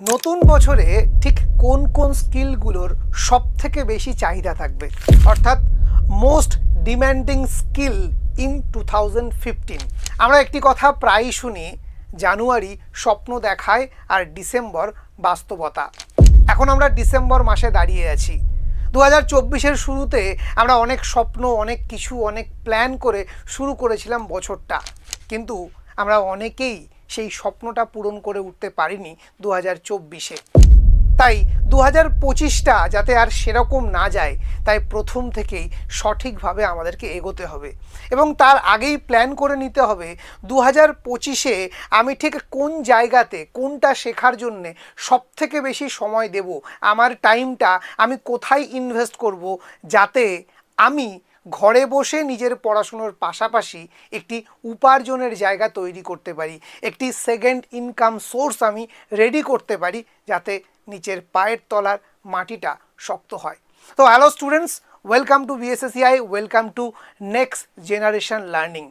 নতুন বছরে ঠিক কোন কোন স্কিলগুলোর সবথেকে বেশি চাহিদা থাকবে, অর্থাৎ মোস্ট ডিম্যান্ডিং স্কিল ইন 2015। আমরা একটি কথা প্রায়ই শুনি, জানুয়ারি স্বপ্ন দেখায় আর ডিসেম্বর বাস্তবতা। এখন আমরা ডিসেম্বর মাসে দাঁড়িয়ে আছি। 2024-এর শুরুতে আমরা অনেক স্বপ্ন, অনেক কিছু, অনেক প্ল্যান করে শুরু করেছিলাম বছরটা, কিন্তু আমরা অনেকেই সেই স্বপ্নটা পূরণ করে উঠতে পারিনি 2024-এ। তাই 2025টা যাতে আর সেরকম না যায়, তাই প্রথম থেকেই সঠিকভাবে আমাদেরকে এগোতে হবে এবং তার আগেই প্ল্যান করে নিতে হবে 2025-এ আমি ঠিক কোন জায়গাতে কোনটা শেখার জন্যে সবথেকে বেশি সময় দেব, আমার টাইমটা আমি কোথায় ইনভেস্ট করব, যাতে আমি ঘরে বসে নিজের পড়াশুনোর পাশাপাশি একটি উপার্জনের জায়গা তৈরি করতে পারি, একটি সেকেন্ড ইনকাম সোর্স আমি রেডি করতে পারি, যাতে নিচের পায়ের তলার মাটিটা শক্ত হয়। তো hello students, welcome to BSACI, welcome to next generation learning.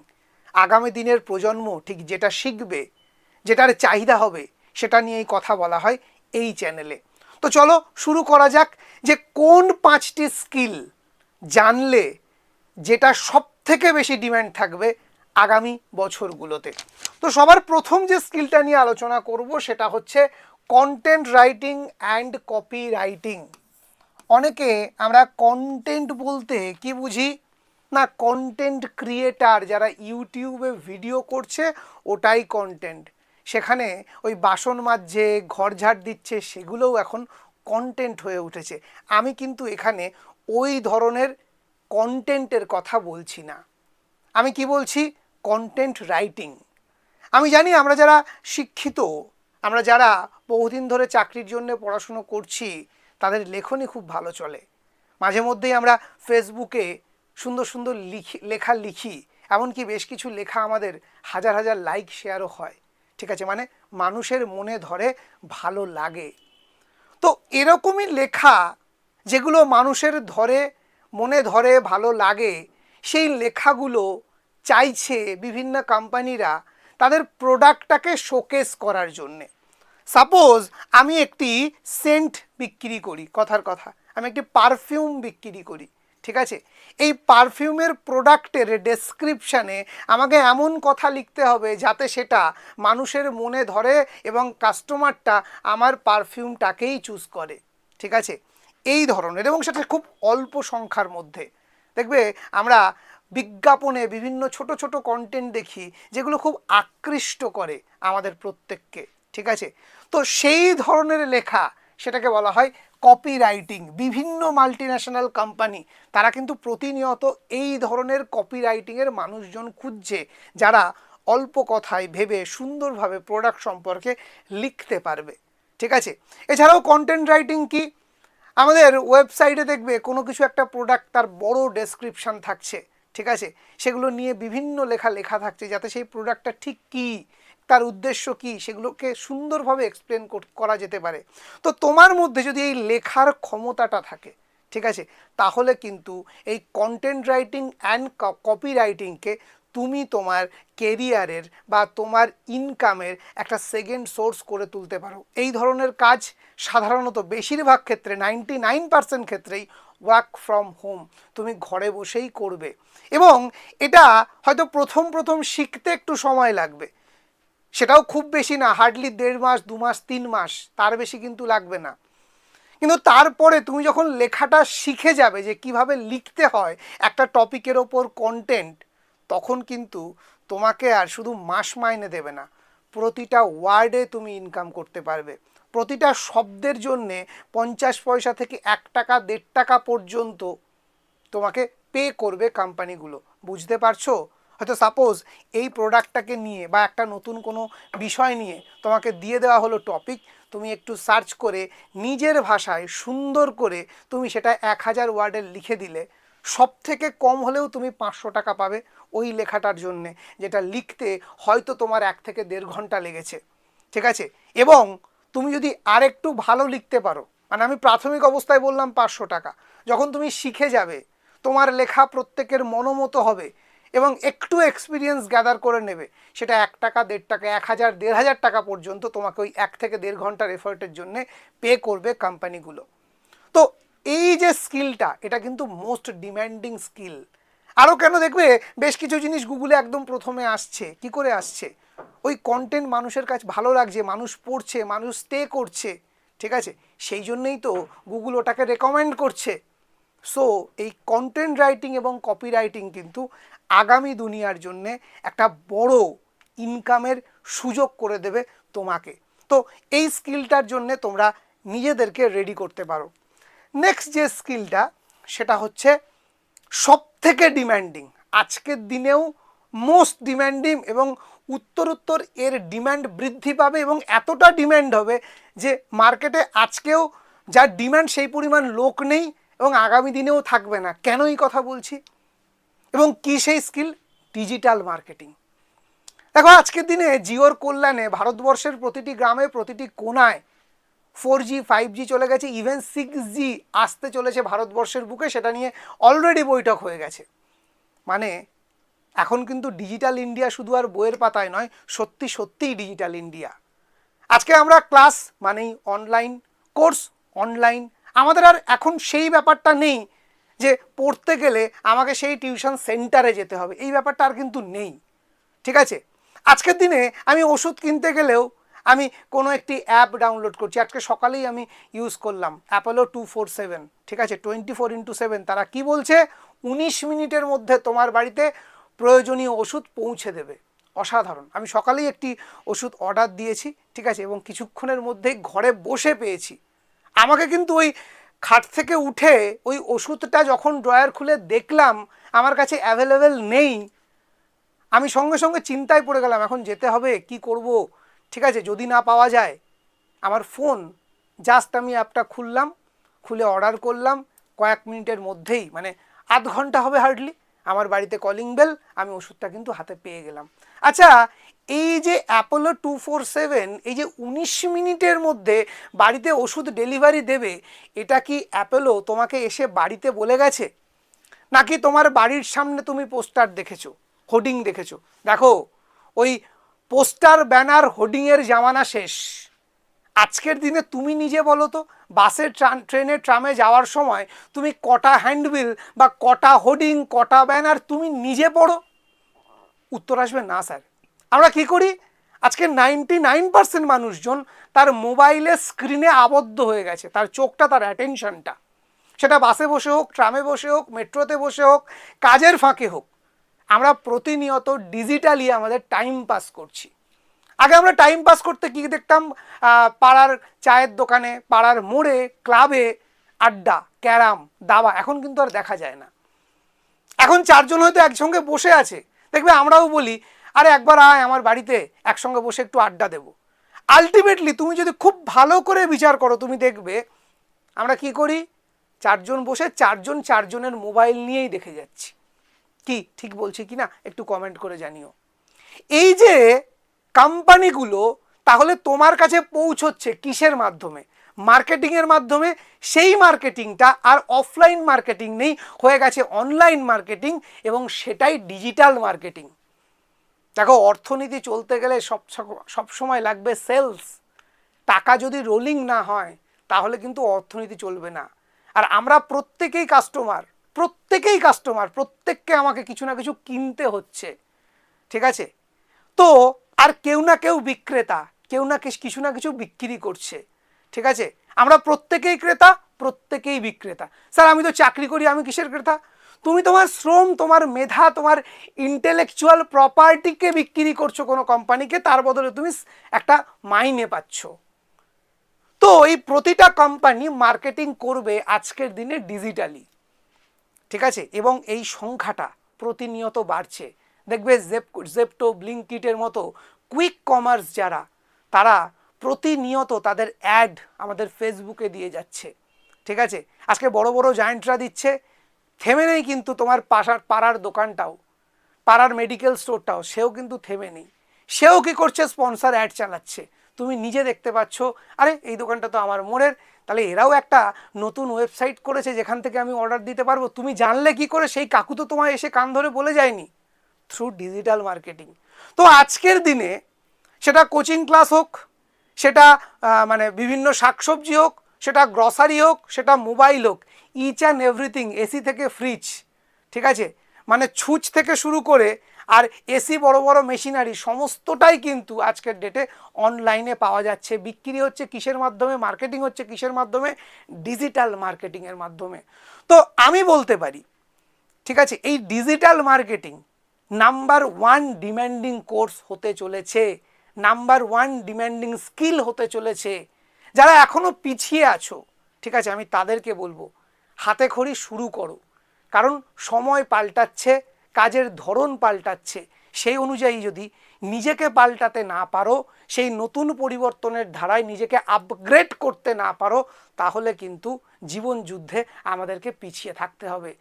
আগামী দিনের প্রজন্ম ঠিক যেটা শিখবে, যেটার চাহিদা হবে, সেটা নিয়েই কথা বলা হয় এই চ্যানেলে। তো চলো শুরু করা যাক, যে কোন 5টি স্কিল জানলে যেটা সব থেকে বেশি ডিম্যান্ড থাকবে আগামী বছরগুলোতে। তো সবার প্রথম যে স্কিলটা নিয়ে আলোচনা করব সেটা হচ্ছে content writing and copy writing. অনেকে আমরা কন্টেন্ট বলতে কি বুঝি না, কন্টেন্ট ক্রিয়েটার যারা ইউটিউবে ভিডিও করছে ওটাই কন্টেন্ট। সেখানে ওই বাসন মাজছে, ঘর ঝাড় দিচ্ছে, সেগুলোও এখন কন্টেন্ট হয়ে উঠেছে। আমি কিন্তু এখানে ওই ধরনের কন্টেন্টের কথা বলছি না। আমি কি বলছি? Content writing. আমি জানি আমরা যারা শিক্ষিত, আমরা যারা বহুদিন ধরে চাকরির জন্য পড়াশুনো করছি, তাদের লেখনী খুব ভালো চলে। মাঝে মধ্যেই আমরা ফেসবুকে সুন্দর সুন্দর লেখা লিখি, এমনকি বেশ কিছু লেখা আমাদের হাজার হাজার লাইক শেয়ারও হয়। ঠিক আছে, মানে মানুষের মনে ধরে, ভালো লাগে। তো এরকমই লেখা যেগুলো মানুষের মনে ধরে, ভালো লাগে, সেই লেখাগুলো চাইছে বিভিন্ন কোম্পানিরা তাদের প্রোডাক্টটাকে শোকেস করার জন্যে। সাপোজ আমি একটি সেন্ট বিক্রি করি, কথার কথা আমি একটি পারফিউম বিক্রি করি, ঠিক আছে। এই পারফিউমের প্রোডাক্টের ডেসক্রিপশানে আমাকে এমন কথা লিখতে হবে যাতে সেটা মানুষের মনে ধরে এবং কাস্টমারটা আমার পারফিউমটাকেই চুজ করে, ঠিক আছে। এই ধরনের, এবং সেটা খুব অল্প সংখ্যার মধ্যে। দেখবে আমরা বিজ্ঞাপনে বিভিন্ন ছোট ছোট কন্টেন্ট দেখি যেগুলো খুব আকৃষ্ট করে আমাদের প্রত্যেককে, ঠিক আছে। তো সেই ধরনের লেখা, সেটাকে বলা হয় কপি রাইটিং। বিভিন্ন মাল্টিন্যাশনাল কোম্পানি তারা কিন্তু প্রতিনিয়ত এই ধরনের কপি রাইটিংয়ের মানুষজন খুঁজছে, যারা অল্প কথায় ভেবে সুন্দরভাবে প্রোডাক্ট সম্পর্কে লিখতে পারবে, ঠিক আছে। এছাড়াও কন্টেন্ট রাইটিং কি, আমাদের ওয়েবসাইটে দেখবে কোনো কিছু একটা প্রোডাক্ট, তার বড় ডেসক্রিপশান থাকছে, ঠিক আছে। সেগুলো নিয়ে বিভিন্ন লেখা থাকছে, যাতে সেই প্রোডাক্টটা ঠিক কী, তার উদ্দেশ্য কী, সেগুলোকে সুন্দরভাবে এক্সপ্লেন করা যেতে পারে। তো তোমার মধ্যে যদি এই লেখার ক্ষমতাটা থাকে, ঠিক আছে, তাহলে কিন্তু এই কন্টেন্ট রাইটিং অ্যান্ড কপি রাইটিংকে তুমি তোমার কেরিয়ারের বা তোমার ইনকামের একটা সেকেন্ড সোর্স করে তুলতে পারো। এই ধরনের কাজ সাধারণত বেশিরভাগ ক্ষেত্রে 99% ক্ষেত্রেই ওয়ার্ক ফ্রম হোম, তুমি ঘরে বসেই করবে। এবং এটা হয়তো প্রথম শিখতে একটু সময় লাগবে, সেটাও খুব বেশি না, হার্ডলি 1.5 মাস, 2 মাস, 3 মাস, তার বেশি কিন্তু লাগবে না। কিন্তু তারপরে তুমি যখন লেখাটা শিখে যাবে যে কিভাবে লিখতে হয় একটা টপিকের ওপর কন্টেন্ট, তখন কিন্তু তোমাকে আর শুধু মাস মাইনে দেবে না, প্রতিটা ওয়ার্ডে তুমি ইনকাম করতে পারবে। প্রতিটা শব্দের জন্যে 50 পয়সা থেকে 1 টাকা, 1.5 টাকা পর্যন্ত তোমাকে পে করবে কোম্পানিগুলো। বুঝতে পারছো? হয়তো সাপোজ এই প্রোডাক্টটাকে নিয়ে বা একটা নতুন কোনো বিষয় নিয়ে তোমাকে দিয়ে দেওয়া হলো টপিক, তুমি একটু সার্চ করে নিজের ভাষায় সুন্দর করে তুমি সেটা 1000 ওয়ার্ডের লিখে দিলে, সব থেকে কম হলেও তুমি 500 টাকা পাবে ওই লেখাটার জন্যে, যেটা লিখতে হয়তো তোমার 1 থেকে 1.5 ঘন্টা লেগেছে, ঠিক আছে। এবং তুমি যদি আরেকটু ভালো লিখতে পারো, মানে আমি প্রাথমিক অবস্থায় বললাম 500 টাকা, যখন তুমি শিখে যাবে, তোমার লেখা প্রত্যেকের মনোমতো হবে এবং একটু এক্সপিরিয়েন্স গ্যাদার করে নেবে, সেটা 1 টাকা 1.5 টাকা 1000 1500 টাকা পর্যন্ত তোমাকে ওই 1 থেকে 1.5 ঘন্টার এফোর্টের জন্য পে করবে কোম্পানিগুলো। তো এই যে স্কিলটা, এটা কিন্তু মোস্ট ডিম্যান্ডিং স্কিল। আরও কেন দেখবে বেশ কিছু জিনিস গুগলে একদম প্রথমে আসছে, কি করে আসছে, ওই কন্টেন্ট মানুষের কাছে ভালো লাগছে, মানুষ পড়ছে, মানুষ স্টে করছে, ঠিক আছে, সেই জন্যই তো গুগল ওটাকে রেকমেন্ড করছে। সো এই কন্টেন্ট রাইটিং এবং কপি রাইটিং কিন্তু আগামী দুনিয়ার জন্যে একটা বড় ইনকামের সুযোগ করে দেবে তোমাকে। তো এই স্কিলটার জন্যে তোমরা নিজেদেরকে রেডি করতে পারো। নেক্সট যে স্কিলটা, সেটা হচ্ছে সব থেকে ডিম্যান্ডিং, আজকের দিনেও মোস্ট ডিম্যান্ডিং, এবং উত্তরোত্তর এর ডিম্যান্ড বৃদ্ধি পাবে এবং এতটা ডিম্যান্ড হবে যে মার্কেটে আজকেও যার ডিম্যান্ড সেই পরিমাণ লোক নেই এবং আগামী দিনেও থাকবে না। কেন এই কথা বলছি এবং কি সেই স্কিল? Digital marketing. দেখো আজকের দিনে জিওর কল্যাণে ভারতবর্ষের প্রতিটি গ্রামে, প্রতিটি কোনায় 4G 5G চলে গেছে, ইভেন 6G আসতে চলেছে ভারতবর্ষের বুকে, সেটা নিয়ে অলরেডি বৈঠক হয়ে গেছে। মানে এখন কিন্তু ডিজিটাল ইন্ডিয়া শুধু আর বইয়ের পাতায় নয়, সত্যি সত্যিই ডিজিটাল ইন্ডিয়া। আজকে আমরা ক্লাস মানেই অনলাইন, কোর্স অনলাইন, আমাদের আর এখন সেই ব্যাপারটা নেই যে পড়তে গেলে আমাকে সেই টিউশন সেন্টারে যেতে হবে, এই ব্যাপারটা আর কিন্তু নেই, ঠিক আছে। আজকের দিনে আমি ওষুধ কিনতে গেলেও আমি কোনো একটি অ্যাপ ডাউনলোড করছি। আজকে সকালেই আমি ইউজ করলাম অ্যাপোলো 247, ঠিক আছে, 24x7। তারা কি বলছে? 19 মিনিটের মধ্যে তোমার বাড়িতে প্রয়োজনীয় ওষুধ পৌঁছে দেবে। অসাধারণ। আমি সকালেই একটি ওষুধ অর্ডার দিয়েছি, ঠিক আছে, এবং কিছুক্ষণের মধ্যেই ঘরে বসে পেয়েছি। আমাকে কিন্তু ওই খাট থেকে উঠে ওই ওষুধটা যখন ড্রয়ার খুলে দেখলাম আমার কাছে অ্যাভেলেবেল নেই, আমি সঙ্গে সঙ্গে চিন্তায় পড়ে গেলাম, এখন যেতে হবে, কি করব, ঠিক আছে, যদি না পাওয়া যায়। আমার ফোন জাস্ট আমি অ্যাপটা খুললাম, খুলে অর্ডার করলাম, কয়েক মিনিটের মধ্যেই, মানে আধ ঘন্টা হবে হার্ডলি, আমার বাড়িতে কলিং বেল, আমি ওষুধটা কিন্তু হাতে পেয়ে গেলাম। আচ্ছা, এই যে অ্যাপোলো 247, এই যে 19 মিনিটের মধ্যে বাড়িতে ওষুধ ডেলিভারি দেবে, এটা কি অ্যাপোলো তোমাকে এসে বাড়িতে বলে গেছে, নাকি তোমার বাড়ির সামনে তুমি পোস্টার দেখেছো, হোর্ডিং দেখেছো? দেখো, ওই পোস্টার ব্যানার হোর্ডিংয়ের জামানা শেষ। আজকের দিনে তুমি নিজে বলো তো, বাসে ট্রেনে ট্রামে যাওয়ার সময় তুমি কটা হ্যান্ডবিল বা কটা হোর্ডিং, কটা ব্যানার তুমি নিজে পড়ো? উত্তর আসবে না স্যার। আমরা কি করি? আজকে 99% মানুষজন তার মোবাইলের স্ক্রিনে আবদ্ধ হয়ে গেছে, তার চোখটা, তার অ্যাটেনশনটা, সেটা বাসে বসে হোক, ট্রামে বসে হোক, মেট্রোতে বসে হোক, কাজের ফাঁকে হোক, আমরা প্রতিনিয়ত ডিজিটালি আমাদের টাইম পাস করছি। আগে আমরা টাইম পাস করতে কি দেখতাম? পাড়ার চায়ের দোকানে, পাড়ার মোড়ে, ক্লাবে আড্ডা, ক্যারাম, দাবা। এখন কিন্তু আর দেখা যায় না। এখন 4 জন হয়তো একসঙ্গে বসে আছে, দেখবে আমরাও বলি, আরে একবার আয় আমার বাড়িতে, একসঙ্গে বসে একটু আড্ডা দেবো। আলটিমেটলি তুমি যদি খুব ভালো করে বিচার করো, তুমি দেখবে আমরা কি করি? 4 জন বসে 4 জন 4 জনের মোবাইল নিয়েই দেখে যাচ্ছি। কি ঠিক বলছি কি না একটু কমেন্ট করে জানিও। এই যে কোম্পানিগুলো তাহলে তোমার কাছে পৌঁছচ্ছে কিসের মাধ্যমে? মার্কেটিংয়ের মাধ্যমে। সেই মার্কেটিংটা আর অফলাইন মার্কেটিং নেই, হয়ে গেছে অনলাইন মার্কেটিং, এবং সেটাই ডিজিটাল মার্কেটিং। দেখো, অর্থনীতি চলতে গেলে সব সময় লাগবে সেলস। টাকা যদি রোলিং না হয় তাহলে কিন্তু অর্থনীতি চলবে না। আর আমরা প্রত্যেকেই কাস্টমার, প্রত্যেককে আমাকে কিছু না কিছু কিনতে হচ্ছে, ঠিক আছে। তো আর কেউ না কেউ বিক্রেতা, কেউ না কিছু না কিছু বিক্রি করছে, ঠিক আছে। আমরা প্রত্যেকেই ক্রেতা, প্রত্যেকেই বিক্রেতা। স্যার আমি তো চাকরি করি, আমি কিসের ক্রেতা? তুমি তোমার শ্রম, তোমার মেধা, তোমার ইন্টেলেকচুয়াল প্রপার্টিকে বিক্রি করছো কোনো কোম্পানিকে, তার বদলে তুমি একটা মাইনে পাচ্ছ। তো এই প্রতিটা কোম্পানি মার্কেটিং করবে আজকের দিনে ডিজিটালি, ঠিক আছে, এবং এই সংখ্যাটা প্রতিনিয়ত বাড়ছে। দেখবে জেপটো, ব্লিঙ্কিটের মতো কুইক কমার্স যারা, তারা প্রতিনিয়ত তাদের অ্যাড আমাদের ফেসবুকে দিয়ে যাচ্ছে, ঠিক আছে। আজকে বড় বড় জায়েন্টরা দিচ্ছে, থেমে নেই কিন্তু তোমার পাড়ার দোকানটাও, পাড়ার মেডিকেল স্টোরটাও, সেও কিন্তু থেমে নেই। সেও কি করছে? স্পন্সর অ্যাড চালাচ্ছে। তুমি নিজে দেখতে পাচ্ছ, আরে এই দোকানটা তো আমার মোড়ের, তাহলে এরাও একটা নতুন ওয়েবসাইট করেছে যেখান থেকে আমি অর্ডার দিতে পারবো। তুমি জানলে কি করে? সেই কাকু তো তোমায় এসে কান ধরে বলে যায়নি। Through digital marketing. তো আজকের দিনে সেটা কোচিং ক্লাস হোক, সেটা মানে বিভিন্ন শাকসবজি হোক, সেটা গ্রসারি হোক, সেটা মোবাইল হোক, ইচ অ্যান্ড এভরিথিং, এসি থেকে ফ্রিজ, ঠিক আছে, মানে ছুঁচ থেকে শুরু করে আর এসি বড় বড় মেশিনারি সমস্তটাই কিন্তু আজকের ডেটে অনলাইনে পাওয়া যাচ্ছে। বিক্রি হচ্ছে কিসের মাধ্যমে, মার্কেটিং হচ্ছে কিসের মাধ্যমে, ডিজিটাল মার্কেটিংয়ের মাধ্যমে। তো আমি বলতে পারি, ঠিক আছে, এই digital marketing number one demanding course হতে চলেছে, নাম্বার ওয়ান ডিম্যান্ডিং স্কিল হতে চলেছে। যারা এখনও পিছিয়ে আছো, ঠিক আছে, আমি তাদেরকে বলবো হাতে খড়ি শুরু করো, কারণ সময় পাল্টাচ্ছে, কাজের ধরন পাল্টাচ্ছে, সেই অনুযায়ী যদি নিজেকে পাল্টাতে না পারো, সেই নতুন পরিবর্তনের ধারায় নিজেকে আপগ্রেড করতে না পারো, তাহলে কিন্তু জীবন যুদ্ধে আমাদেরকে পিছিয়ে থাকতে হবে।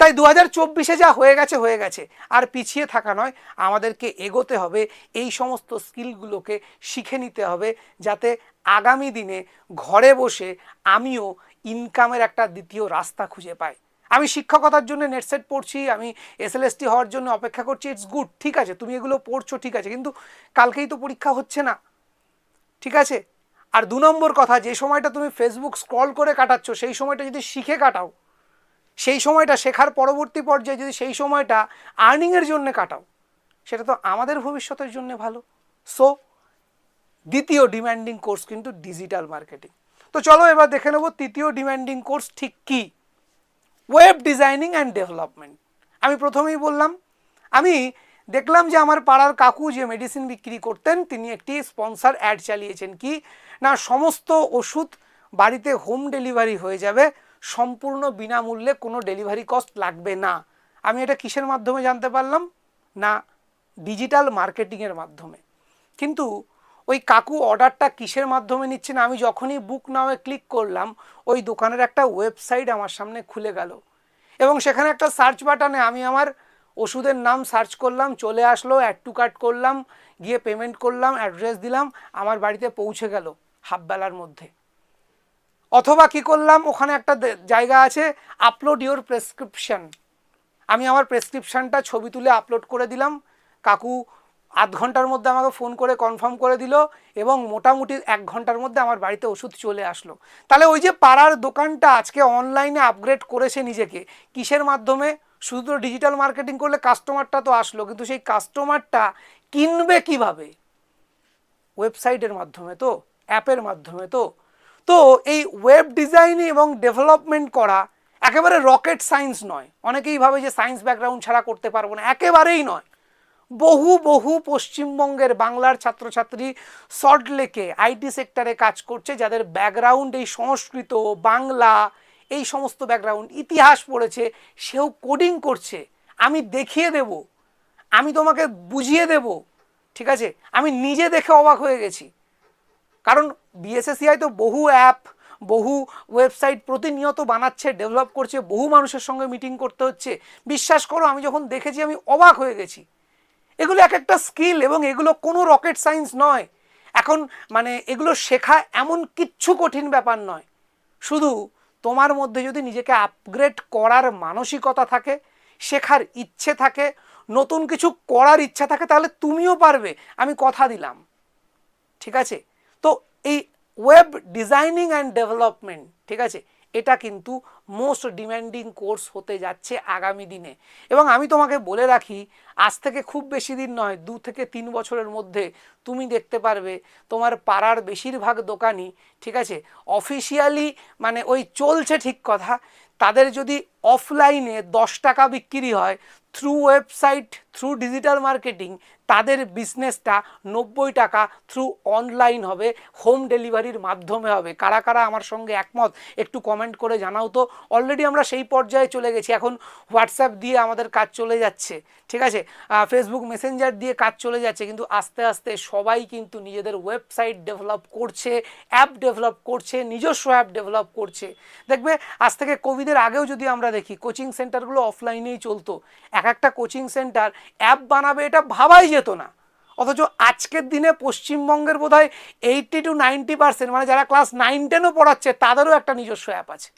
তাই 2024-এ যা হয়ে গেছে, আর পিছিয়ে থাকা নয়, আমাদেরকে এগোতে হবে, এই সমস্ত স্কিলগুলোকে শিখে নিতে হবে, যাতে আগামী দিনে ঘরে বসে আমিও ইনকামের একটা দ্বিতীয় রাস্তা খুঁজে পাই। আমি শিক্ষকতার জন্য নেট সেট পড়ছি, আমি এসএলএসটি হওয়ার জন্য অপেক্ষা করছি, ইটস গুড, ঠিক আছে, তুমি এগুলো পড়ছো, ঠিক আছে, কিন্তু কালকেই তো পরীক্ষা হচ্ছে না, ঠিক আছে। আর 2 নম্বর কথা, যে সময়টা তুমি ফেসবুক স্ক্রল করে কাটাচ্ছ, সেই সময়টা যদি শিখে কাটাও, সেই সময়টা শেখার পরবর্তী পর্যায়ে যদি সেই সময়টা আর্নিংয়ের জন্য কাটাও, সেটা তো আমাদের ভবিষ্যতের জন্য ভালো। সো দ্বিতীয় ডিম্যান্ডিং কোর্স কিন্তু ডিজিটাল মার্কেটিং। তো চলো এবার দেখে নেব তৃতীয় ডিম্যান্ডিং কোর্স ঠিক কী, ওয়েব ডিজাইনিং অ্যান্ড ডেভেলপমেন্ট। আমি প্রথমেই বললাম, আমি দেখলাম যে আমার পাড়ার কাকু যে মেডিসিন বিক্রি করতেন, তিনি একটি স্পন্সর অ্যাড চালিয়েছেন, কি না, সমস্ত ওষুধ বাড়িতে হোম ডেলিভারি হয়ে যাবে, সম্পূর্ণ বিনামূল্যে, কোনো ডেলিভারি কস্ট লাগবে না। আমি এটা কিসের মাধ্যমে জানতে পারলাম না, ডিজিটাল মার্কেটিংয়ের মাধ্যমে। কিন্তু ওই কাকু অর্ডারটা কিসের মাধ্যমে নিচ্ছে না, আমি যখনই বুক নাওয়ে ক্লিক করলাম, ওই দোকানের একটা ওয়েবসাইট আমার সামনে খুলে গেল, এবং সেখানে একটা সার্চ বাটনে আমি আমার ওষুধের নাম সার্চ করলাম, চলে আসলো, অ্যাড টু কার্ট করলাম, গিয়ে পেমেন্ট করলাম, অ্যাড্রেস দিলাম, আমার বাড়িতে পৌঁছে গেল হাফবেলার মধ্যে। অথবা কি করলাম, ওখানে একটা জায়গা আছে আপলোড ইওর প্রেসক্রিপশন, আমি আমার প্রেসক্রিপশানটা ছবি তুলে আপলোড করে দিলাম, কাকু আধ ঘন্টার মধ্যে আমাকে ফোন করে কনফার্ম করে দিল, এবং মোটামুটি 1 ঘন্টার মধ্যে আমার বাড়িতে ওষুধ চলে আসলো। তাহলে ওই যে পাড়ার দোকানটা আজকে অনলাইনে আপগ্রেড করেছে নিজেকে, কিসের মাধ্যমে, শুধু ডিজিটাল মার্কেটিং করলে কাস্টমারটা তো আসলো, কিন্তু সেই কাস্টমারটা কিনবে কিভাবে, ওয়েবসাইটের মাধ্যমে তো, অ্যাপের মাধ্যমে তো। তো এই ওয়েব ডিজাইন এবং ডেভেলপমেন্ট করা একেবারে রকেট সায়েন্স নয়। অনেকেই ভাবে যে সায়েন্স ব্যাকগ্রাউন্ড ছাড়া করতে পারবো না, একেবারেই নয়। বহু বহু পশ্চিমবঙ্গের বাংলার ছাত্রছাত্রী সল্টলেকে আইটি সেক্টরে কাজ করছে, যাদের ব্যাকগ্রাউন্ড এই সংস্কৃত, বাংলা, এই সমস্ত ব্যাকগ্রাউন্ড, ইতিহাস পড়েছে, সেও কোডিং করছে। আমি দেখিয়ে দেব, আমি তোমাকে বুঝিয়ে দেব, ঠিক আছে, আমি নিজে দেখে অবাক হয়ে গেছি। কারণ বিএসএসসিআই তো বহু অ্যাপ, বহু ওয়েবসাইট প্রতিনিয়ত বানাচ্ছে, ডেভেলপ করছে, বহু মানুষের সঙ্গে মিটিং করতে হচ্ছে। বিশ্বাস করো, আমি যখন দেখেছি আমি অবাক হয়ে গেছি। এগুলো এক একটা স্কিল, এবং এগুলো কোনো রকেট সায়েন্স নয়। এখন মানে এগুলো শেখা এমন কিচ্ছু কঠিন ব্যাপার নয়, শুধু তোমার মধ্যে যদি নিজেকে আপগ্রেড করার মানসিকতা থাকে, শেখার ইচ্ছে থাকে, নতুন কিছু করার ইচ্ছা থাকে, তাহলে তুমিও পারবে, আমি কথা দিলাম, ঠিক আছে। তো এই ওয়েব ডিজাইনিং অ্যান্ড ডেভেলপমেন্ট, ঠিক আছে, এটা কিন্তু মোস্ট ডিম্যান্ডিং কোর্স হতে যাচ্ছে আগামী দিনে। এবং আমি তোমাকে বলে রাখি, আজ থেকে খুব বেশি দিন নয়, 2 থেকে 3 বছরের মধ্যে তুমি দেখতে পারবে তোমার পাড়ার বেশিরভাগ দোকানই, ঠিক আছে, অফিসিয়ালি মানে ওই চলছে ঠিক কথা, তাদের যদি অফলাইনে 10 টাকা বিক্রি হয়, through website, through digital marketing, তাদের বিজনেসটা 90 টাকা থ্রু অনলাইন হবে, হোম ডেলিভারির মাধ্যমে হবে। কারা কারা আমার সঙ্গে একমত একটু কমেন্ট করে জানাও তো। অলরেডি আমরা সেই পর্যায়ে চলে গেছি, এখন হোয়াটসঅ্যাপ দিয়ে আমাদের কাজ চলে যাচ্ছে, ঠিক আছে, ফেসবুক মেসেঞ্জার দিয়ে কাজ চলে যাচ্ছে, কিন্তু আস্তে আস্তে সবাই কিন্তু নিজেদের ওয়েবসাইট ডেভেলপ করছে, অ্যাপ ডেভেলপ করছে, নিজস্ব অ্যাপ ডেভেলপ করছে। দেখবে আজ থেকে কোভিডের আগেও যদি আমরা দেখি, কোচিং সেন্টারগুলো অফলাইনেই চলতো, একটা কোচিং সেন্টার অ্যাপ বানাবে এটা ভাবাই যেত না। অথচ আজকের দিনে পশ্চিমবঙ্গের বোধহয় 80 to 90%, মানে যারা ক্লাস 9-10ও পড়াচ্ছে, তাদেরও একটা নিজস্ব অ্যাপ আছে।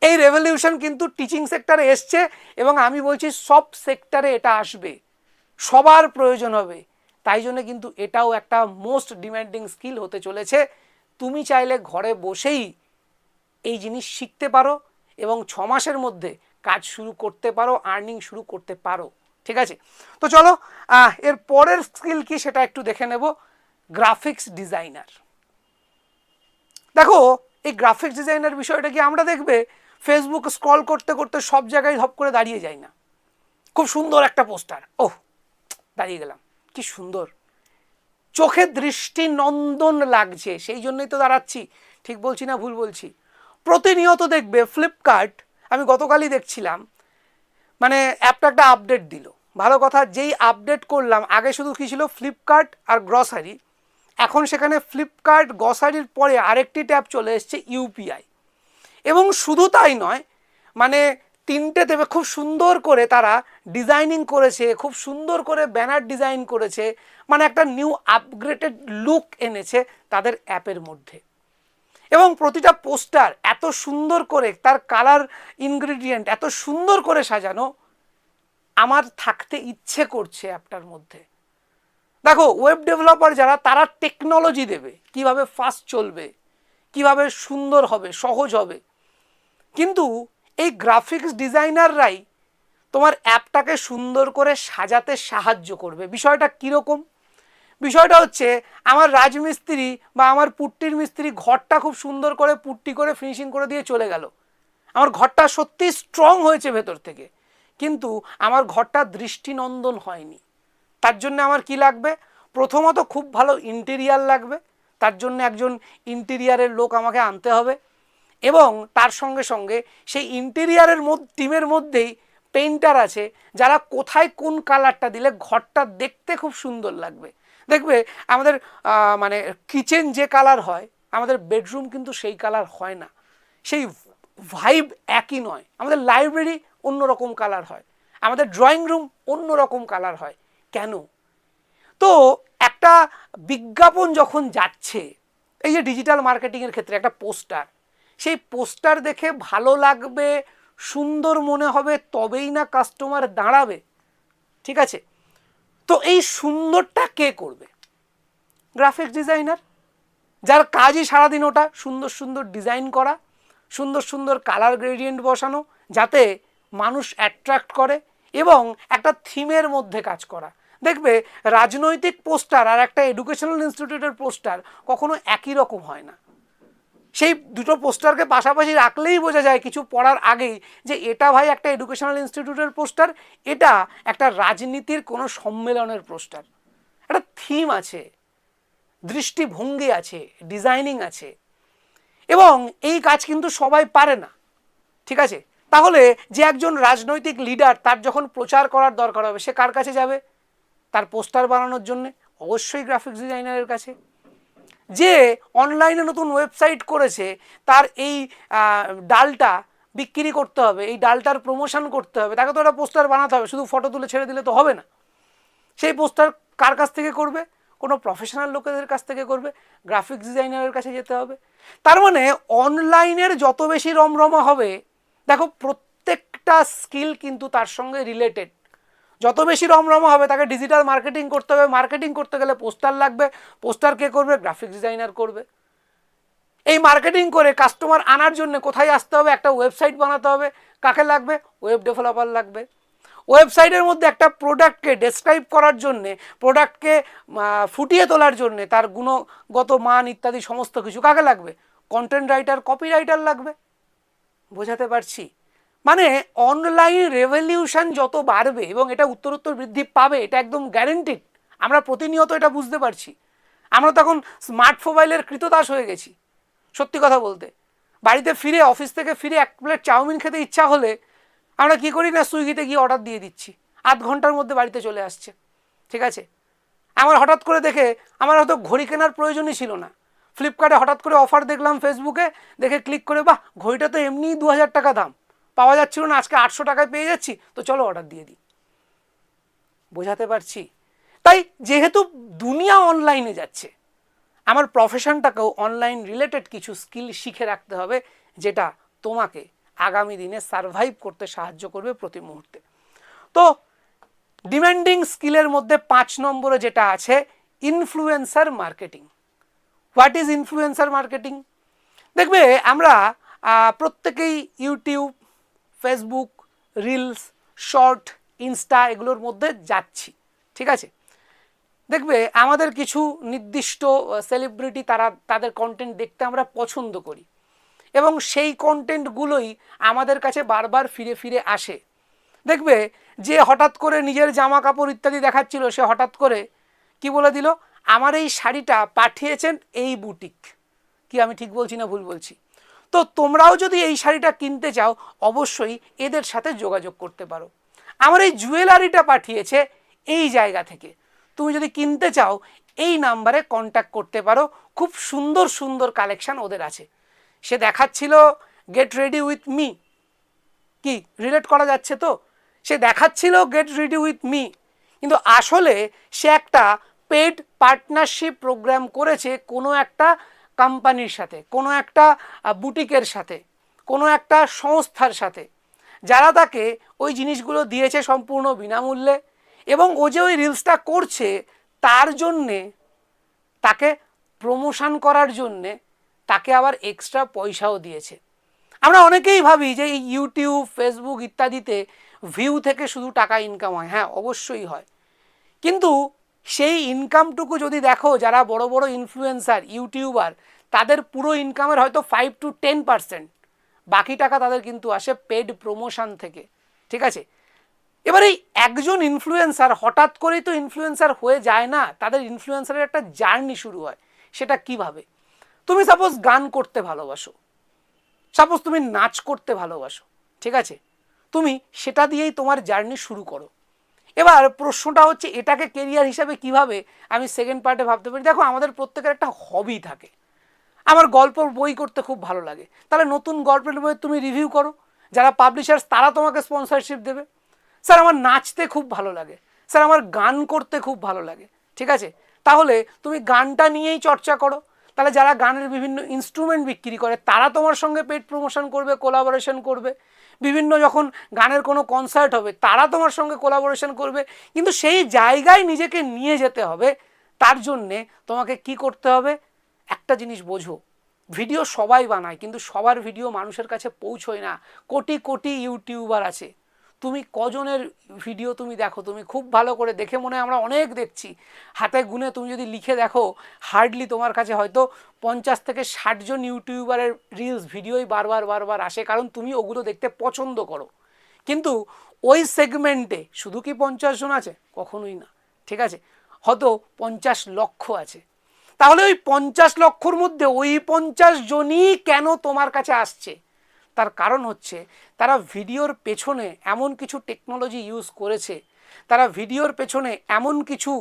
এই রেভলিউশন কিন্তু টিচিং সেক্টরে এসছে এবং আমি বলছি সব সেক্টরে এটা আসবে, সবার প্রয়োজন হবে। তাই জন্য কিন্তু এটাও একটা মোস্ট ডিমান্ডিং স্কিল হতে চলেছে। তুমি চাইলে ঘরে বসেই এই জিনিস শিখতে পারো এবং 6 মাসের মধ্যে কাজ শুরু করতে পারো, আর্নিং শুরু করতে পারো। ঠিক আছে, তো চলো এর পরের স্কিল কি সেটা একটু দেখে নেব। Graphics designer. দেখো এই গ্রাফিক্স ডিজাইনার বিষয়টা কি আমরা দেখবে ফেসবুক স্ক্রল করতে করতে সব জায়গায় ধপ করে দাঁড়িয়ে যাই না? খুব সুন্দর একটা পোস্টার, ওহ দাঁড়িয়ে গেলাম, কি সুন্দর, চোখে দৃষ্টি নন্দন লাগছে, সেই জন্যই তো দাঁড়াচ্ছি। ঠিক বলছি না ভুল বলছি? প্রতিনিয়ত দেখবে ফ্লিপকার্ট, আমি গতকালই দেখছিলাম, মানে অ্যাপটা একটা আপডেট দিল, ভালো কথা, যেই আপডেট করলাম আগে শুধু কী ছিল ফ্লিপকার্ট আর গ্রসারি, এখন সেখানে ফ্লিপকার্ট গ্রসারির পরে আরেকটি ট্যাব চলে এসছে ইউপিআই। এবং শুধু তাই নয়, মানে 3টে দেবে খুব সুন্দর করে তারা ডিজাইনিং করেছে, খুব সুন্দর করে ব্যানার ডিজাইন করেছে, মানে একটা নিউ আপগ্রেডেড লুক এনেছে তাদের অ্যাপের মধ্যে। এবং প্রতিটা পোস্টার এত সুন্দর করে তার কালার ইনগ্রিডিয়েন্ট এত সুন্দর করে সাজানো, আমার থাকতে ইচ্ছে করছে অ্যাপটার মধ্যে। দেখো ওয়েব ডেভেলপার যারা, তারা টেকনোলজি দেবে কিভাবে ফাস্ট চলবে, কিভাবে সুন্দর হবে, সহজ হবে, কিন্তু এই গ্রাফিক্স ডিজাইনাররাই তোমার অ্যাপটাকে সুন্দর করে সাজাতে সাহায্য করবে। বিষয়টা কীরকম? বিষয়টা হচ্ছে আমার রাজমিস্ত্রি বা আমার পুট্টির মিস্ত্রি ঘরটা খুব সুন্দর করে পুট্টি করে ফিনিশিং করে দিয়ে চলে গেল, আমার ঘরটা সত্যি স্ট্রং হয়েছে ভেতর থেকে, কিন্তু আমার ঘরটা দৃষ্টিনন্দন হয়নি। তার জন্য আমার কি লাগবে? প্রথমত খুব ভালো ইন্টেরিয়ার লাগবে, তার জন্য একজন ইন্টেরিয়ারের লোক আমাকে আনতে হবে, এবং তার সঙ্গে সঙ্গে সেই ইন্টেরিয়ারের টিমের মধ্যেই পেইন্টার আছে যারা কোথায় কোন কালারটা দিলে ঘরটা দেখতে খুব সুন্দর লাগবে। দেখবে আমাদের মানে কিচেন যে কালার হয়, আমাদের বেডরুম কিন্তু সেই কালার হয় না, সেই ভাইব একই নয়। আমাদের লাইব্রেরি অন্যরকম কালার হয়, আমাদের ড্রয়িং রুম অন্যরকম কালার হয়। কেন? তো একটা বিজ্ঞাপন যখন যাচ্ছে, এই যে ডিজিটাল মার্কেটিংয়ের ক্ষেত্রে একটা পোস্টার, সেই পোস্টার দেখে ভালো লাগবে, সুন্দর মনে হবে, তবেই না কাস্টমার দাঁড়াবে। ঠিক আছে, তো এই সুন্দরটা কে করবে? গ্রাফিক্স ডিজাইনার, যার কাজই সারাদিন ওটা সুন্দর সুন্দর ডিজাইন করা, সুন্দর সুন্দর কালার গ্রেডিয়েন্ট বসানো, যাতে মানুষ অ্যাট্রাক্ট করে, এবং একটা থিমের মধ্যে কাজ করা। দেখবে রাজনৈতিক পোস্টার আর একটা এডুকেশনাল ইনস্টিটিউটের পোস্টার কখনো একই রকম হয় না। সেই দুটো পোস্টারকে পাশাপাশি রাখলেই বোঝা যায় কিছু পড়ার আগেই যে এটা ভাই একটা এডুকেশনাল ইনস্টিটিউটের পোস্টার, এটা একটা রাজনীতির কোনো সম্মেলনের পোস্টার। একটা থিম আছে, দৃষ্টিভঙ্গি আছে, ডিজাইনিং আছে, এবং এই কাজ কিন্তু সবাই পারে না। ঠিক আছে, তাহলে যে একজন রাজনৈতিক লিডার, তার যখন প্রচার করার দরকার হবে, সে কার কাছে যাবে তার পোস্টার বানানোর জন্য? অবশ্যই গ্রাফিক্স ডিজাইনারের কাছে। যে অনলাইনে নতুন ওয়েবসাইট করেছে, তার এই ডালটা বিক্রি করতে হবে, এই ডালটার প্রমোশন করতে হবে, তাকে তো একটা পোস্টার বানাতে হবে, শুধু ফটো তুলে ছেড়ে দিলে তো হবে না। সেই পোস্টার কার কাছ থেকে করবে? কোনো প্রফেশনাল লোকেদের কাছ থেকে করবে, গ্রাফিক্স ডিজাইনারের কাছে যেতে হবে। তার মানে অনলাইনের যত বেশি রমরমা হবে, দেখো প্রত্যেকটা স্কিল কিন্তু তার সঙ্গে রিলেটেড। যত বেশি রমরমা হবে, তাকে ডিজিটাল মার্কেটিং করতে হবে, মার্কেটিং করতে গেলে পোস্টার লাগবে, পোস্টার কে করবে? গ্রাফিক্স ডিজাইনার করবে। এই মার্কেটিং করে কাস্টমার আনার জন্য কোথায় আসতে হবে? একটা ওয়েবসাইট বানাতে হবে, কাকে লাগবে? ওয়েব ডেভেলপার লাগবে। ওয়েবসাইটের মধ্যে একটা প্রোডাক্টকে ডেসক্রাইব করার জন্যে, প্রোডাক্টকে ফুটিয়ে তোলার জন্যে, তার গুণগত মান ইত্যাদি সমস্ত কিছু কাকে লাগবে? কন্টেন্ট রাইটার, কপি রাইটার লাগবে। বোঝাতে পারছি? মানে অনলাইন রেভলিউশন যত বাড়বে, এবং এটা উত্তরোত্তর বৃদ্ধি পাবে, এটা একদম গ্যারেন্টিড। আমরা প্রতিনিয়ত এটা বুঝতে পারছি। আমরা তখন স্মার্ট মোবাইলের কৃতদাস হয়ে গেছি। সত্যি কথা বলতে, বাড়িতে ফিরে, অফিস থেকে ফিরে 1 প্লেট চাউমিন খেতে ইচ্ছা হলে আমরা কী করি না, সুইগিতে গিয়ে অর্ডার দিয়ে দিচ্ছি, আধ ঘন্টার মধ্যে বাড়িতে চলে আসছে। ঠিক আছে, আমার হঠাৎ করে দেখে, আমার হয়তো ঘড়ি কেনার প্রয়োজনই ছিল না, ফ্লিপকার্টে হঠাৎ করে অফার দেখলাম ফেসবুকে, দেখে ক্লিক করে, বাহ ঘড়িটা তো এমনিই 2000 টাকা দাম, পাওয়া যাচ্ছিল না, আজকে 800 টাকায় পেয়ে যাচ্ছি, তো চলো অর্ডার দিয়ে দিই। বোঝাতে পারছি? তাই যেহেতু দুনিয়া অনলাইনে যাচ্ছে, আমার প্রফেশনটাকেও অনলাইন রিলেটেড কিছু স্কিল শিখে রাখতে হবে, যেটা তোমাকে আগামী দিনে সারভাইভ করতে সাহায্য করবে প্রতি মুহূর্তে। তো ডিমান্ডিং স্কিলের মধ্যে 5 নম্বরে যেটা আছে influencer marketing. What is influencer marketing? দেখবে আমরা প্রত্যেকেই YouTube, Facebook, reels, short, Insta এগুলোর মধ্যে যাচ্ছি, ঠিক আছে। দেখবে আমাদের কিছু নির্দিষ্ট সেলিব্রিটি তারা তাদের কন্টেন্ট দেখতে আমরা পছন্দ করি এবং সেই কন্টেন্টগুলোই আমাদের কাছে বারবার ফিরে ফিরে আসে। দেখবে যে হঠাৎ করে নিজের জামা কাপড় ইত্যাদি দেখাচ্ছিল সে হঠাৎ করে কি বলে দিল, আমার এই শাড়িটা পাঠিয়েছেন এই বুটিক। কি আমি ঠিক বলছি না ভুল বলছি? তো তোমরাও যদি এই শাড়িটা কিনতে চাও অবশ্যই এদের সাথে যোগাযোগ করতে পারো। আমার এই জুয়েলারিটা পাঠিয়েছে এই জায়গা থেকে, তুমি যদি কিনতে চাও এই নাম্বারে কন্ট্যাক্ট করতে পারো। খুব সুন্দর সুন্দর কালেকশান ওদের আছে। সে দেখাচ্ছিল গেট রেডি উইথ মি, কি রিলেট করা যাচ্ছে? তো সে দেখাচ্ছিল গেট রেডি উইথ মি, কিন্তু আসলে সে একটা পেড পার্টনারশিপ প্রোগ্রাম করেছে কোনো একটা কোম্পানির সাথে, কোনো একটা বুটিকের সাথে, কোনো একটা সংস্থার সাথে, যারা তাকে ওই জিনিসগুলো দিয়েছে সম্পূর্ণ বিনামূল্যে। এবং ও যে ওই রিলসটা করছে তার জন্যে, তাকে প্রমোশন করার জন্যে তাকে আবার এক্সট্রা পয়সাও দিয়েছে। আমরা অনেকেই ভাবি যে এই ইউটিউব, ফেসবুক ইত্যাদিতে ভিউ থেকে শুধু টাকা ইনকাম হয়। হ্যাঁ, অবশ্যই হয়, কিন্তু সেই ইনকামটুকু যদি দেখো যারা বড় বড় ইনফ্লুয়েন্সার, ইউটিউবার, তাদের পুরো ইনকামের হয়তো 5 to 10%, বাকি টাকা তাদের কিন্তু আসে পেড প্রমোশন থেকে, ঠিক আছে। এবার এই একজন ইনফ্লুয়েন্সার হঠাৎ করেই তো ইনফ্লুয়েন্সার হয়ে যায় না, তাদের ইনফ্লুয়েন্সারের একটা জার্নি শুরু হয়। সেটা কিভাবে? তুমি সাপোজ গান করতে ভালোবাসো, সাপোজ তুমি নাচ করতে ভালোবাসো, ঠিক আছে, তুমি সেটা দিয়েই তোমার জার্নি শুরু করো। এবার প্রশ্নটা হচ্ছে এটাকে কেরিয়ার হিসাবে কিভাবে আমি সেকেন্ড পার্টে ভাবতে পারি। দেখো আমাদের প্রত্যেকের একটা হবি থাকে। আমার গল্পর বই করতে খুব ভালো লাগে, তাহলে নতুন গল্পের বই তুমি রিভিউ করো, যারা পাবলিশার্স তারা তোমাকে স্পন্সরশিপ দেবে। স্যার আমার নাচতে খুব ভালো লাগে, স্যার আমার গান করতে খুব ভালো লাগে, ঠিক আছে, তাহলে তুমি গানটা নিয়েই চর্চা করো। তাহলে যারা গানের বিভিন্ন ইনস্ট্রুমেন্ট বিক্রি করে তারা তোমার সঙ্গে পেড প্রমোশন করবে, কোলাবোরেশন করবে। বিভিন্ন যখন গানের কোনো কনসার্ট হবে তারা তোমার সঙ্গে কোলাবোরেশন করবে। কিন্তু সেই জায়গায় নিজেকে নিয়ে যেতে হবে, তার জন্যে তোমাকে কি করতে হবে? একটা জিনিস বোঝো, ভিডিও সবাই বানায় কিন্তু সবার ভিডিও মানুষের কাছে পৌঁছয় না। কোটি কোটি ইউটিউবার আছে, তুমি কজনের ভিডিও তুমি দেখো? তুমি খুব ভালো করে দেখে মনে হয় আমরা অনেক দেখছি, হাতে গুনে তুমি যদি লিখে দেখো হার্ডলি তোমার কাছে হয়তো 50 থেকে 60 জন ইউটিউবারের রিলস ভিডিওই বারবার আসে, কারণ তুমি ওগুলো দেখতে পছন্দ করো। কিন্তু ওই সেগমেন্টে শুধু কি 50 জন আছে? কখনোই না, ঠিক আছে, হয়তো 50 লক্ষ আছে। তাহলে ওই 50 লক্ষর মধ্যে ওই 50 জনই কেন তোমার কাছে আসছে? তার কারণ হচ্ছে তারা ভিডিওর পেছনে এমন কিছু টেকনোলজি ইউজ করেছে, তারা ভিডিওর পেছনে এমন কিছু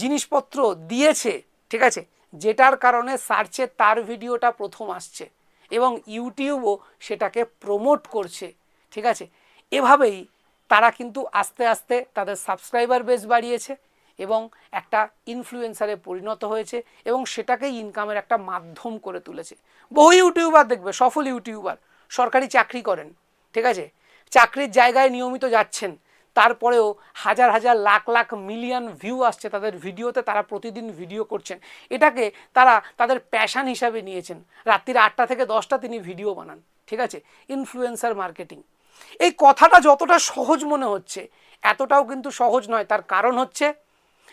জিনিসপত্র দিয়েছে, ঠিক আছে, যেটার কারণে সার্চে তার ভিডিওটা প্রথম আসছে এবং ইউটিউবও সেটাকে প্রমোট করছে, ঠিক আছে। এভাবেই তারা কিন্তু আস্তে আস্তে তাদের সাবস্ক্রাইবার বেস বাড়িয়েছে এবং একটা ইনফ্লুয়েন্সারে পরিণত হয়েছে এবং সেটাকেই ইনকামের একটা মাধ্যম করে তুলেছে। বহু ইউটিউবার দেখবে, সফল ইউটিউবার সরকারি চাকরি করেন, ঠিক আছে, চাকরির জায়গায় নিয়মিত যাচ্ছেন, তারপরেও হাজার হাজার লাখ লাখ মিলিয়ন ভিউ আসছে তাদের ভিডিওতে, তারা প্রতিদিন ভিডিও করছেন। এটাকে তারা তাদের প্যাশন হিসাবে নিয়েছেন। রাত্রির 8টা থেকে 10টা তিনি ভিডিও বানান, ঠিক আছে। ইনফ্লুয়েন্সার মার্কেটিং, এই কথাটা যতটা সহজ মনে হচ্ছে এতটাও কিন্তু সহজ নয়। তার কারণ হচ্ছে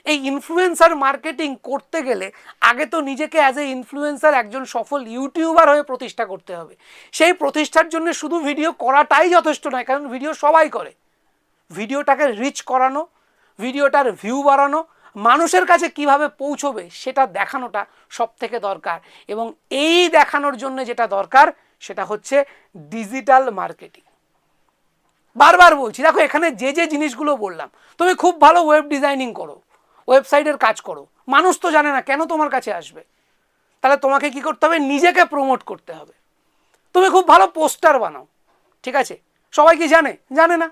এই ইনফ্লুয়েন্সার মার্কেটিং করতে গেলে আগে তো নিজেকে অ্যাজ এ ইনফ্লুয়েন্সার একজন সফল ইউটিউবার হয়ে প্রতিষ্ঠা করতে হবে। সেই প্রতিষ্ঠার জন্য শুধু ভিডিও করাটাই যথেষ্ট নয়, কারণ ভিডিও সবাই করে। ভিডিওটাকে রিচ করানো, ভিডিওটার ভিউ বাড়ানো, মানুষের কাছে কিভাবে পৌঁছবে সেটা দেখানোটা সব থেকে দরকার। এবং এই দেখানোর জন্য যেটা দরকার সেটা হচ্ছে ডিজিটাল মার্কেটিং। বারবার বলছি, দেখো এখানে যে যে জিনিসগুলো বললাম, তুমি খুব ভালো ওয়েব ডিজাইনিং করো, ওয়েবসাইটের কাজ করো, মানুষ তো জানে না, কেন তোমার কাছে আসবে? তাহলে তোমাকে কি করতে হবে? নিজেকে প্রমোট করতে হবে। তুমি খুব ভালো পোস্টার বানাও, ঠিক আছে, সবাই কি জানে? জানে না।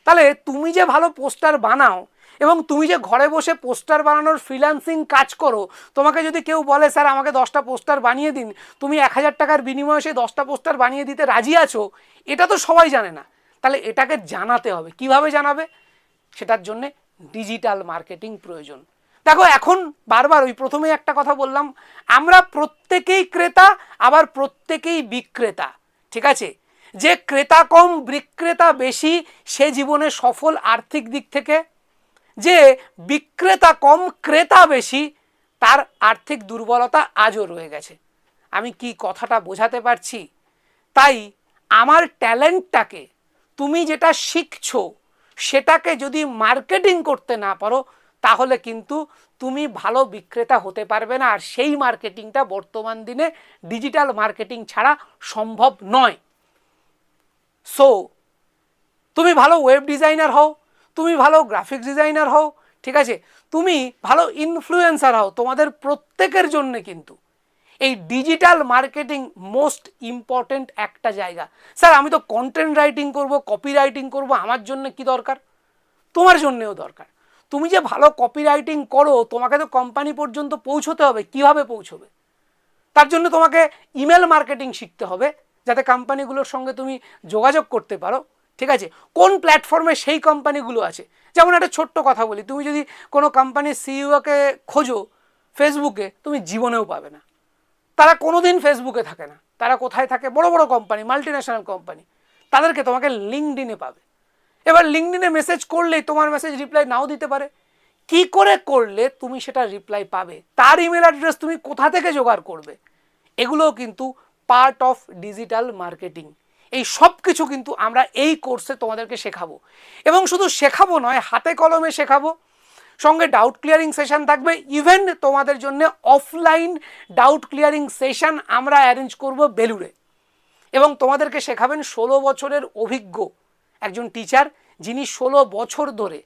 তাহলে তুমি যে ভালো পোস্টার বানাও এবং তুমি যে ঘরে বসে পোস্টার বানানোর ফ্রিল্যান্সিং কাজ করো, তোমাকে যদি কেউ বলে স্যার আমাকে 10টা পোস্টার বানিয়ে দিন, তুমি 1000 টাকার বিনিময়ে সেই 10টা পোস্টার বানিয়ে দিতে রাজি আছো, এটা তো সবাই জানে না। তাহলে এটাকে জানাতে হবে। কিভাবে জানাবে? সেটার জন্যে ডিজিটাল মার্কেটিং প্রয়োজন। দেখো এখন বারবার ওই প্রথমেই একটা কথা বললাম, আমরা প্রত্যেকেই ক্রেতা, আবার প্রত্যেকেই বিক্রেতা। ঠিক আছে? যে ক্রেতা কম বিক্রেতা বেশি সে জীবনে সফল আর্থিক দিক থেকে, যে বিক্রেতা কম ক্রেতা বেশি তার আর্থিক দুর্বলতা আজও রয়ে গেছে। আমি কি কথাটা বোঝাতে পারছি? তাই আমার ট্যালেন্টটাকে, তুমি যেটা শিখছো সেটাকে যদি মার্কেটিং করতে না পারো তাহলে কিন্তু তুমি ভালো বিক্রেতা হতে পারবে না। আর সেই মার্কেটিংটা বর্তমান দিনে ডিজিটাল মার্কেটিং ছাড়া সম্ভব নয়। সো তুমি ভালো ওয়েব ডিজাইনার হও, তুমি ভালো গ্রাফিক্স ডিজাইনার হও, ঠিক আছে, তুমি ভালো ইনফ্লুয়েন্সার হও, তোমাদের প্রত্যেকের জন্য কিন্তু এই ডিজিটাল মার্কেটিং মোস্ট ইম্পর্টেন্ট একটা জায়গা। স্যার আমি তো কন্টেন্ট রাইটিং করব, কপি রাইটিং করব, আমার জন্য কি দরকার? তোমার জন্যেও দরকার। তুমি যে ভালো কপি রাইটিং করো তোমাকে তো কোম্পানি পর্যন্ত পৌঁছতে হবে। কিভাবে পৌঁছবে? তার জন্য তোমাকে ইমেল মার্কেটিং শিখতে হবে, যাতে কোম্পানিগুলোর সঙ্গে তুমি যোগাযোগ করতে পারো। ঠিক আছে? কোন প্ল্যাটফর্মে সেই কোম্পানিগুলো আছে। যেমন একটা ছোট্ট কথা বলি, তুমি যদি কোনো কোম্পানির সিইওকে খোঁজো ফেসবুকে, তুমি জীবনেও পাবে না। তারা কোনো দিন ফেসবুকে থাকে না। তারা কোথায় থাকে? বড় বড় কোম্পানি, মাল্টিন্যাশনাল কোম্পানি। তাদেরকে তোমাকে লিঙ্কডইনে পাবে। এবার লিঙ্কডইনে মেসেজ করলেই তোমার মেসেজ রিপ্লাই নাও দিতে পারে। কি করে করলে তুমি সেটা রিপ্লাই পাবে? তার ইমেল অ্যাড্রেস তুমি কোথা থেকে জোগাড় করবে? এগুলোও কিন্তু পার্ট অফ ডিজিটাল মার্কেটিং। এই সব কিছু কিন্তু আমরা এই কোর্সে তোমাদেরকে শেখাবো। এবং শুধু শেখাবো নয়, হাতে কলমে শেখাবো। সঙ্গে ডাউট ক্লিয়ারিং সেশন থাকবে। ইভেন তোমাদের জন্য অফলাইন ডাউট ক্লিয়ারিং সেশন আমরা অ্যারেঞ্জ করব বেলুড়ে। এবং তোমাদেরকে শেখাবেন 16 বছরের অভিজ্ঞ একজন টিচার, যিনি 16 বছর ধরে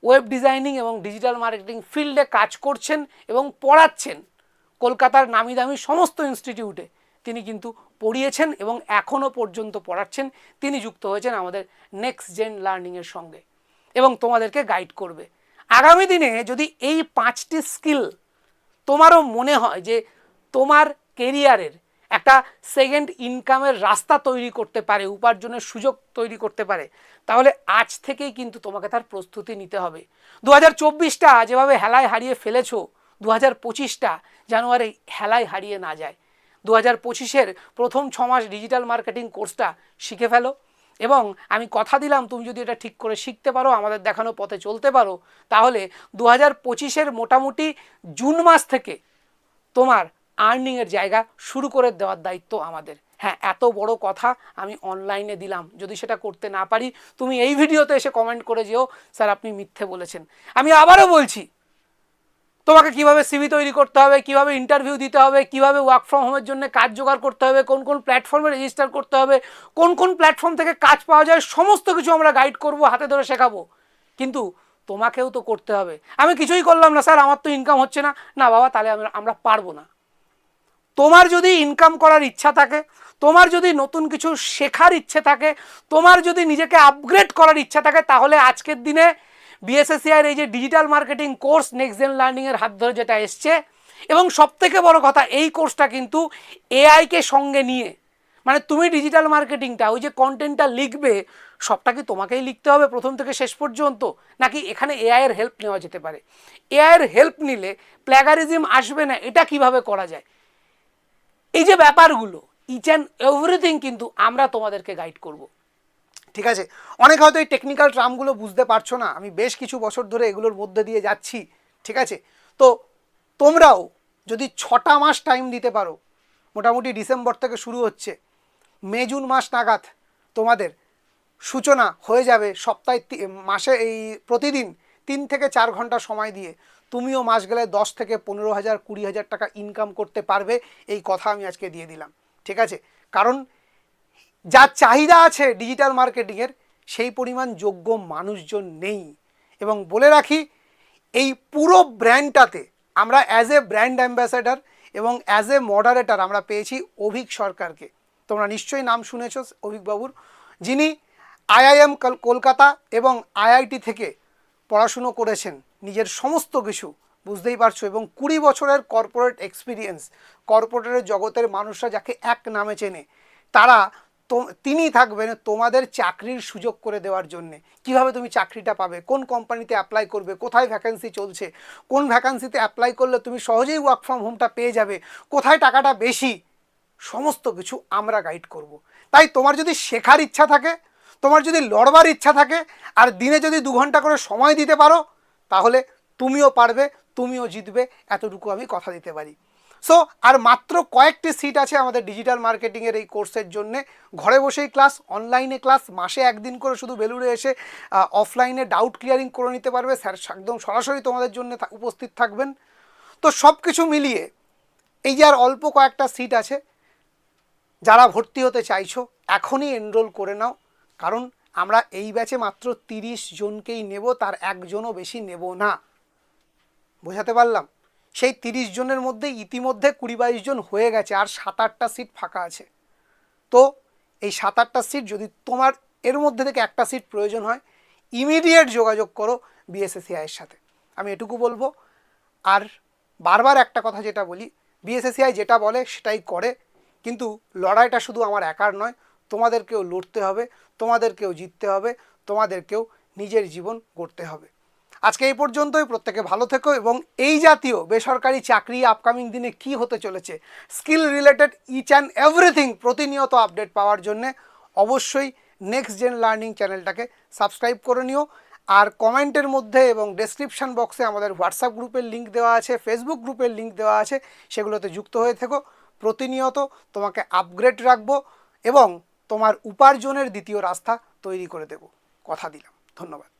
ওয়েব ডিজাইনিং এবং ডিজিটাল মার্কেটিং ফিল্ডে কাজ করছেন এবং পড়াচ্ছেন। কলকাতার নামি দামি সমস্ত ইনস্টিটিউটে তিনি কিন্তু পড়িয়েছেন এবং এখনও পর্যন্ত পড়াচ্ছেন। তিনি যুক্ত হয়েছেন আমাদের নেক্সট জেন লার্নিংয়ের সঙ্গে এবং তোমাদেরকে গাইড করবে। আগামী দিনে যদি এই 5টি স্কিল তোমারও মনে হয় যে তোমার কেরিয়ারের একটা সেকেন্ড ইনকামের রাস্তা তৈরি করতে পারে, উপার্জনের সুযোগ তৈরি করতে পারে, তাহলে আজ থেকেই কিন্তু তোমাকে তার প্রস্তুতি নিতে হবে। 2024টা যেভাবে হেলায় হারিয়ে ফেলেছো, 2025টা যেন আর এই হেলায় হারিয়ে না যায়। 2025-এর প্রথম 6 মাস ডিজিটাল মার্কেটিং কোর্সটা শিখে ফেলো। এবং আমি কথা দিলাম, তুমি যদি এটা ঠিক করে শিখতে পারো, আমাদের দেখানো পথে চলতে পারো, তাহলে 2025-এর মোটামুটি জুন মাস থেকে তোমার আর্নিংয়ের জায়গা শুরু করে দেওয়ার দায়িত্ব আমাদের। হ্যাঁ, এত বড় কথা আমি অনলাইনে দিলাম। যদি সেটা করতে না পারি, তুমি এই ভিডিওতে এসে কমেন্ট করে যেও স্যার আপনি মিথ্যে বলেছেন। আমি আবারও বলছি, তোমাকে কিভাবে সিভি তৈরি করতে হবে, কিভাবে ইন্টারভিউ দিতে হবে, কিভাবে ওয়ার্ক ফ্রম হোমের জন্য কাজ জোগাড় করতে হবে, কোন কোন প্ল্যাটফর্মে রেজিস্টার করতে হবে, কোন কোন প্ল্যাটফর্ম থেকে কাজ পাওয়া যায়, সমস্ত কিছু আমরা গাইড করব, হাতে ধরে শেখাবো। কিন্তু তোমাকেও তো করতে হবে। আমি কিছুই করলাম না স্যার, আমার তো ইনকাম হচ্ছে না। না বাবা, তাহলে আমরা পারবো না। তোমার যদি ইনকাম করার ইচ্ছা থাকে, তোমার যদি নতুন কিছু শেখার ইচ্ছে থাকে, তোমার যদি নিজেকে আপগ্রেড করার ইচ্ছা থাকে, তাহলে আজকের দিনে বিএসএসসিআইয়ের এই যে digital marketing course next gen লার্নিংয়ের হাত ধরে যেটা এসছে, এবং সবথেকে বড় কথা, এই কোর্সটা কিন্তু এআইকে সঙ্গে নিয়ে, মানে তুমি ডিজিটাল মার্কেটিংটা, ওই যে কন্টেন্টটা লিখবে, সবটা কি তোমাকেই লিখতে হবে প্রথম থেকে শেষ পর্যন্ত, নাকি এখানে এআইয়ের হেল্প নেওয়া যেতে পারে? এআইয়ের হেল্প নিলে প্ল্যাগারিজম আসবে না, এটা কিভাবে করা যায়? এই যে ব্যাপারগুলো, ইচ অ্যান্ড এভরিথিং কিন্তু আমরা তোমাদেরকে গাইড করব। ঠিক আছে? অনেক হয়তো এই টেকনিক্যাল টার্মগুলো বুঝতে পারছো না, আমি বেশ কিছু বছর ধরে এগুলোর মধ্যে দিয়ে যাচ্ছি। ঠিক আছে? তো তোমরাও যদি 6টা মাস টাইম দিতে পারো, মোটামুটি ডিসেম্বর থেকে শুরু হচ্ছে, মে জুন মাস নাগাদ তোমাদের সূচনা হয়ে যাবে। সপ্তাহে মাসে এই প্রতিদিন 3 থেকে 4 ঘন্টা সময় দিয়ে তুমিও মাস গেলে 10 থেকে 15,000 20,000 টাকা ইনকাম করতে পারবে। এই কথা আমি আজকে দিয়ে দিলাম। ঠিক আছে? কারণ যা চাহিদা আছে ডিজিটাল মার্কেটিংয়ের, সেই পরিমাণ যোগ্য মানুষজন নেই। এবং বলে রাখি, এই পুরো ব্র্যান্ডটাতে আমরা অ্যাজ এ ব্র্যান্ড অ্যাম্বাসেডার এবং অ্যাজ এ মডারেটর আমরা পেয়েছি অভিক সরকারকে। তোমরা নিশ্চয়ই নাম শুনেছ অভিকবাবুর, যিনি আইআইএম কলকাতা এবং আইআইটি থেকে পড়াশুনো করেছেন, নিজের সমস্ত কিছু বুঝতেই পারছো, এবং 20 বছরের কর্পোরেট এক্সপিরিয়েন্স, কর্পোরেটের জগতের মানুষরা যাকে এক নামে চেনে, তারা তিনি থাকবেন তোমাদের চাকরির সুযোগ করে দেওয়ার জন্যে। কিভাবে তুমি চাকরিটা পাবে, কোন কোম্পানিতে অ্যাপ্লাই করবে, কোথায় ভ্যাকেন্সি চলছে, কোন ভ্যাকেন্সিতে অ্যাপ্লাই করলে তুমি সহজেই ওয়ার্ক ফ্রম হোমটা পেয়ে যাবে, কোথায় টাকাটা বেশি, সমস্ত কিছু আমরা গাইড করব। তাই তোমার যদি শেখার ইচ্ছা থাকে, তোমার যদি লড়বার ইচ্ছা থাকে, আর দিনে যদি 2 ঘন্টা করে সময় দিতে পারো, তাহলে তুমিও পারবে, তুমিও জিতবে, এতটুকু আমি কথা দিতে পারি। সো আর মাত্র কয়েকটি সিট আছে আমাদের ডিজিটাল মার্কেটিংয়ের এই কোর্সের জন্যে। ঘরে বসেই ক্লাস, অনলাইনে ক্লাস, মাসে একদিন করে শুধু বেলুড়ে এসে অফলাইনে ডাউট ক্লিয়ারিং করে নিতে পারবে, স্যার একদম সরাসরি তোমাদের জন্য উপস্থিত থাকবেন। তো সব কিছু মিলিয়ে এই যে আর অল্প কয়েকটা সিট আছে, যারা ভর্তি হতে চাইছো এখনই এনরোল করে নাও, কারণ আমরা এই ব্যাচে মাত্র 30 জনকেই নেব, তার একজনও বেশি নেব না। বোঝাতে পারলাম? সেই 30 জনের মধ্যে ইতিমধ্যে 20-22 জন হয়ে গেছে, আর 7-8টা সিট ফাঁকা আছে। তো এই 7-8টা সিট যদি তোমার এর মধ্যে থেকে একটা সিট প্রয়োজন হয়, ইমিডিয়েট যোগাযোগ করো বিএসএসসিআইয়ের সাথে, আমি এটুকু বলবো। আর বারবার একটা কথা যেটা বলি, বিএসএসসিআই যেটা বলে সেটাই করে, কিন্তু লড়াইটা শুধু আমার একার নয়, তোমাদেরকেও লড়তে হবে, তোমাদেরকেও জিততে হবে, তোমাদেরকেও নিজের জীবন গড়তে হবে। আজকে এই পর্যন্তই, প্রত্যেকে ভালো থেকো, এবং এই জাতীয় বেসরকারি চাকরি আপকামিং দিনে কি হতে চলেছে, skill related each and everything প্রতিনিয়ত আপডেট পাওয়ার জন্যে অবশ্যই নেক্সট জেন লার্নিং চ্যানেলটাকে সাবস্ক্রাইব করে নিও। আর কমেন্টের মধ্যে এবং ডেসক্রিপশান বক্সে আমাদের হোয়াটসঅ্যাপ গ্রুপের লিঙ্ক দেওয়া আছে, ফেসবুক গ্রুপের লিঙ্ক দেওয়া আছে, সেগুলোতে যুক্ত হয়ে থেকো। প্রতিনিয়ত তোমাকে আপগ্রেড রাখবো এবং তোমার উপার্জনের দ্বিতীয় রাস্তা তৈরি করে দেব, কথা দিলাম। ধন্যবাদ।